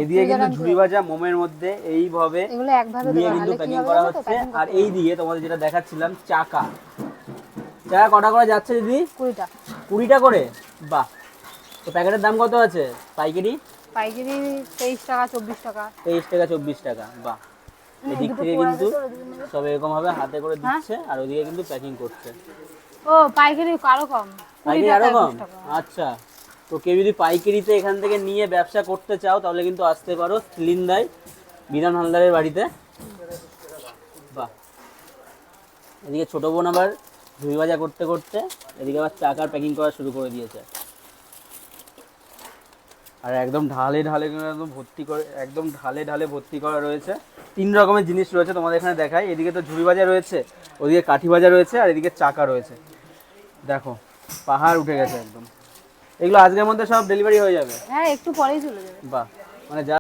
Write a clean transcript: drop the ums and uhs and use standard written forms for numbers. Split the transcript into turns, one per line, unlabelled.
এদিকে কিন্তু ঝুড়ি ভাজা মোমের মধ্যে এইভাবে
এগুলো একভাবে
নিয়ে কিন্তু প্যাকিং করা হচ্ছে। আর এই দিকে তোমাদের যেটা দেখাচ্ছিলাম চাকা কটা করে যাচ্ছে দিদি?
20টা।
20টা করে? বাহ। তো প্যাকেটের দাম কত আছে পাইকারি?
পাইকারি 23 টাকা 24 টাকা।
23 টাকা 24 টাকা। বাহ। এদিক থেকে কিন্তু সব এরকম ভাবে হাতে করে দিচ্ছে আর ওদিকে কিন্তু প্যাকিং করছে।
ও পাইকারি আরো কম।
পাইকারি আরো কম? আচ্ছা। তো কেউ যদি পাইকারিতে এখান থেকে নিয়ে ব্যবসা করতে চাও তাহলে কিন্তু আসতে পারো লিন্দায় বিধান হালদারের বাড়িতে। বাহ। এদিকে ছোট বোন আবার ঝুড়ি ভাজা করতে করতে এদিকে আবার চাকার প্যাকিং করা শুরু করে দিয়েছে। আর একদম ঢালে ঢালে একদম ভর্তি করে, একদম ঢালে ঢালে ভর্তি করা রয়েছে। 3 রকমের জিনিস রয়েছে তোমাদের এখানে দেখাই। এদিকে তো ঝুড়ি ভাজা রয়েছে, ওদিকে কাঠি ভাজা রয়েছে, আর এদিকে চাকা রয়েছে। দেখো পাহাড় উঠে গেছে একদম। এগুলো আজকের মধ্যে সব ডেলিভারি হয়ে যাবে?
হ্যাঁ একটু পরেই চলে যাবে।
বাহ। মানে যা